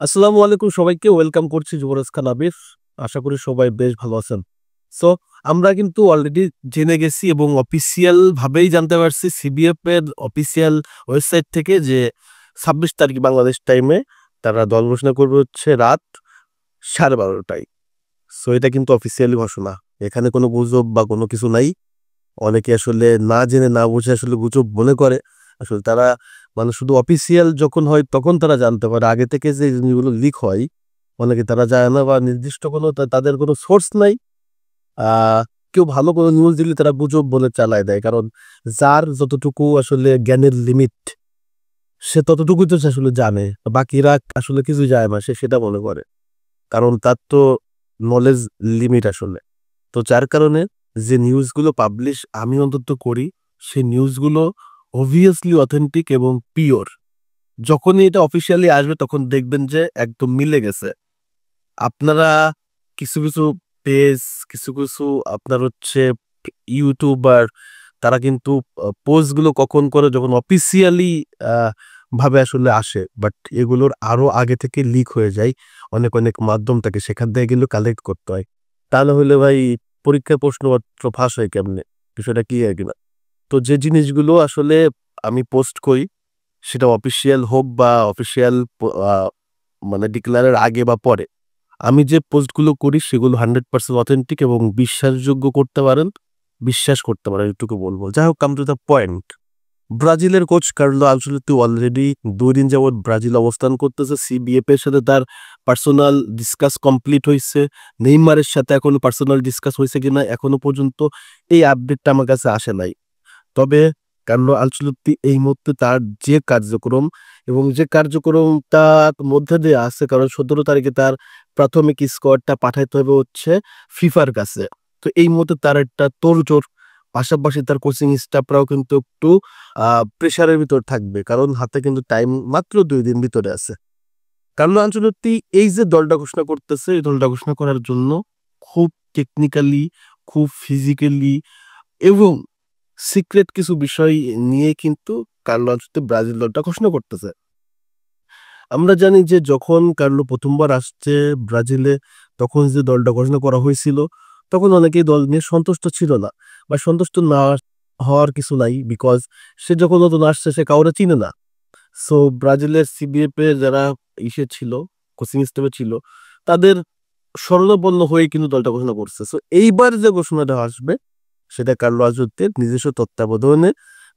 আসসালামু আলাইকুম সবাইকে ওয়েলকাম করছি যুবরাজ খান আবির। আশা করি সবাই বেশ ভালো আছেন। সো আমরা কিন্তু অলরেডি জেনে গেছি এবং অফিসিয়াল ভাবেই জানতে পারছি সিবিএফ এর অফিসিয়াল ওয়েবসাইট থেকে যে 26 তারিখ বাংলাদেশ টাইমে তারা দল ঘোষণা করবে হচ্ছে রাত 12:30টায়। সো এটা কিন্তু অফিসিয়ালি ঘোষণা, এখানে কোনো গুজব বা কোনো কিছু নাই। অনেকে আসলে না জেনে না বুঝে আসলে গুজব মনে করে। আসলে তারা মানে শুধু অফিসিয়াল যখন হয় তখন তারা জানতে পারে, আগে থেকে যে জিনিসগুলো লিক হয় অনেকে তারা জানে না বা নির্দিষ্ট কোনো তাদের কোনো সোর্স নাই। আহ কেউ ভালো কোনো নিউজ দিলে তারা গুজব বলে চালায় দেয়, কারণ যার যতটুকু আসলে জ্ঞানের লিমিট সে ততটুকুই তো সে আসলে জানে, বাকিরা আসলে কিছু যায় না, সে সেটা মনে করে, কারণ তার তো নলেজ লিমিট আসলে। তো যার কারণে যে নিউজগুলো পাবলিশ আমি অন্তত করি সেই নিউজগুলো অবভিয়াসলি অথেন্টিক এবং পিওর। যখনই এটা অফিসিয়ালি আসবে তখন দেখবেন যে একদম মিলে গেছে। আপনারা কিছু কিছু পেজ, কিছু কিছু আপনার হচ্ছে ইউটিউবার, তারা কিন্তু পোস্টগুলো কখন করে যখন অফিসিয়ালি ভাবে আসলে আসে, বাট এগুলোর আরো আগে থেকে লিক হয়ে যায়। অনেক অনেক মাধ্যম থাকে, সেখান থেকে এগুলো কালেক্ট করতে হয়। তাহলে হলে ভাই পরীক্ষায় প্রশ্নপত্র ফাঁস হয় কেমনে? বিষয়টা কি আর কিনা। তো যে জিনিসগুলো আসলে আমি পোস্ট করি সেটা অফিসিয়াল হোক বা অফিসিয়াল মানে ডিক্লারের আগে বা পরে, আমি যে পোস্টগুলো করি সেগুলো 100% অথেন্টিক এবং বিশ্বাসযোগ্য করতে পারেন, বিশ্বাস করতে পারেন, এটুকু বলবো। যাই হোক, কাম টু দ্য পয়েন্ট। ব্রাজিলের কোচ কার্লো আনচেলত্তি অলরেডি 2 দিন যাবৎ ব্রাজিল অবস্থান করতেছে। সিবিএফ এর সাথে তার পার্সোনাল ডিসকাস কমপ্লিট হয়েছে। নেইমারের সাথে এখনো পার্সোনাল ডিসকাস হয়েছে কিনা এখনো পর্যন্ত এই আপডেটটা আমার কাছে আসে নাই। তবে কার্লো আনচেলত্তি এই মুহূর্তে তার যে কার্যক্রম এবং যে কার্যক্রমটা মধ্যে দিয়ে আছে, কারণ 17 তারিখে তার প্রাথমিক স্কোয়াডটা পাঠাইতে হবে হচ্ছে ফিফার কাছে। তো এই মুহূর্তে তার একটা তোড়জোড়, পাশাপাশি তার কোচিং স্টাফরাও কিন্তু একটু প্রেশারের ভিতর থাকবে, কারণ হাতে কিন্তু টাইম মাত্র 2 দিন ভিতরে আছে। কার্লো আনচেলত্তি এই যে দলটা ঘোষণা করতেছে, এই দলটা ঘোষণা করার জন্য খুব টেকনিক্যালি, খুব ফিজিক্যালি এবং সিক্রেট কিছু বিষয় নিয়ে কিন্তু কার্লো আনচেলত্তি ব্রাজিল দলটা ঘোষণা করতেছে। আমরা জানি যে যখন কার্লো প্রথমবার আসছে ব্রাজিলে, তখন যে দলটা ঘোষণা করা হয়েছিল তখন অনেকেই দল নিয়ে সন্তুষ্ট ছিল না, বা সন্তুষ্ট না হওয়ার কিছু নাই, বিকজ সে যখন নতুন আসছে সে কাউরে চিনে না। সো ব্রাজিলের সিবিএফ এর যারা ইসে ছিল, কোচিং স্টাফে ছিল, তাদের শরণাপন্ন হয়ে কিন্তু দলটা ঘোষণা করছে। সো এইবার যে ঘোষণাটা আসবে সেটা কার্লো আনচেলত্তির নিজস্ব তত্ত্বাবধানে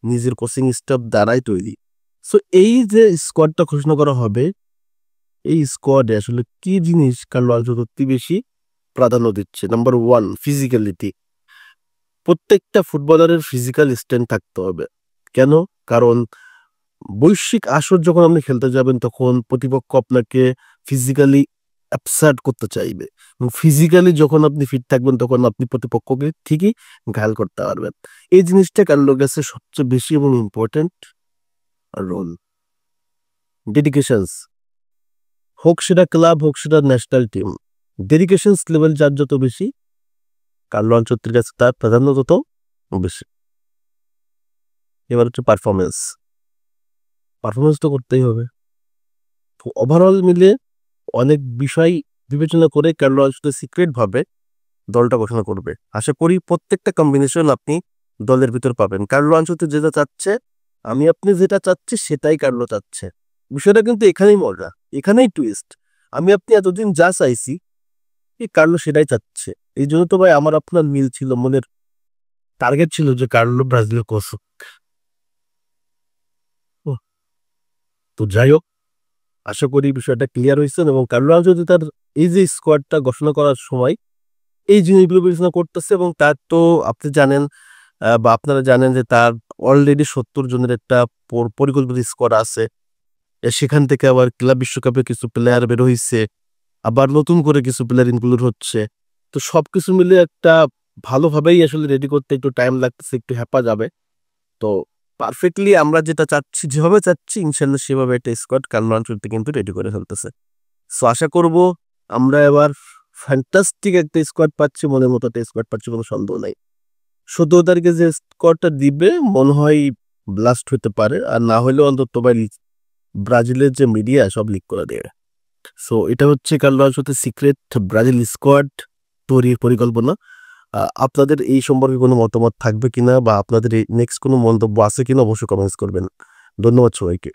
নিজের কোচিং স্টাফ দ্বারাই তৈরি। সো এই যে স্কোয়াডটা ঘোষণা করা হবে, এই স্কোয়াডে আসলে কি জিনিস কার্লো আনচেলত্তি বেশি প্রাধান্য দিচ্ছে? Number 1, physicality. প্রত্যেকটা ফুটবলারের ফিজিক্যাল স্ট্রেংথ থাকতে হবে। কেন? কারণ বৈশ্বিক আসর যখন আপনি খেলতে যাবেন তখন প্রতিপক্ষ আপনাকে ফিজিক্যালি অ্যাবসার্ট করতে চাইবে, এবং ফিজিক্যালি যখন আপনি ফিট থাকবেন তখন আপনি প্রতিপক্ষকে ঠিকই ঘায়াল করতে পারবেন। এই জিনিসটা কার্লোর কাছে সবচেয়ে বেশি এবং ইম্পর্টেন্ট রোল। ডেডিকেশনস, হোক সেটা ক্লাব হোক সেটা ন্যাশনাল টিম, ডেডিকেশনস লেভেল যার যত বেশি, কার্লো আনচেলত্তির কাছে তার প্রাধান্য তত বেশি। এবার হচ্ছে পারফরমেন্স। পারফরমেন্স তো করতেই হবে। তো ওভারঅল মিলে অনেক বিষয় বিবেচনা করে কার্লো আনচেলত্তি সিক্রেট ভাবে দলটা ঘোষণা করবে। আশা করি প্রত্যেকটা কম্বিনেশন আপনি দলের ভিতর পাবেন। কার্লো আনচেলত্তি যেটা চাচ্ছে, আমি আপনি যেটা চাচ্ছি সেটাই কার্লো চাচ্ছে। বিষয়টা কিন্তু এখানেই মজা, এখানেই টুইস্ট। আমি আপনি এতদিন যা চাইছি এই কার্লো সেটাই চাচ্ছে। এই জন্য তো ভাই আমার আপনার মিল ছিল, মনের টার্গেট ছিল যে কার্লো ব্রাজিলের কোচ হোক। ওহ, তো যাই হোক, আশা করি বিষয়টা ক্লিয়ার হয়েছেন। এবং কার্লো আনচেলত্তি তার এই যে স্কোয়াডটা ঘোষণা করার সময় এই জিনিসগুলো বিবেচনা করতেছে, এবং তার তো আপনি জানেন বা আপনারা জানেন যে তার অলরেডি 70 জনের একটা পরিকল্পিত স্কোয়াড আছে। সেখান থেকে আবার ক্লাব বিশ্বকাপে কিছু প্লেয়ার বের হয়েছে, আবার নতুন করে কিছু প্লেয়ার ইনক্লুড হচ্ছে। তো সবকিছু মিলে একটা ভালোভাবেই আসলে রেডি করতে একটু টাইম লাগতেছে, একটু হ্যাপা যাবে। তো পারফেক্টলি আমরা যেটা চাচ্ছি, যেভাবে চাচ্ছি ইনশাল্লাহ সেভাবে একটা স্কোয়াড কার্লো আনচেলত্তি কিন্তু রেডি করে ফেলতেছে। সো আশা করব আমরা এবার ফ্যান্টাস্টিক একটা স্কোয়াড পাচ্ছি, মনের মতো একটা স্কোয়াড পাচ্ছি, কোনো সন্দেহ নাই। 17 তারিখে যে স্কোয়াডটা দিবে মনে হয় ব্লাস্ট হতে পারে, আর না হলেও অন্তত ভাই ব্রাজিলের যে মিডিয়া সব লিক করে দেবে। সো এটা হচ্ছে কার্লো আনচেলত্তির সিক্রেট ব্রাজিল স্কোয়াড তৈরির পরিকল্পনা। আপনাদের এই সম্পর্কে কোনো মতামত থাকবে কিনা বা আপনাদের নেক্সট কোনো মন্তব্য আছে কিনা অবশ্যই কমেন্টস করবেন। ধন্যবাদ সবাইকে।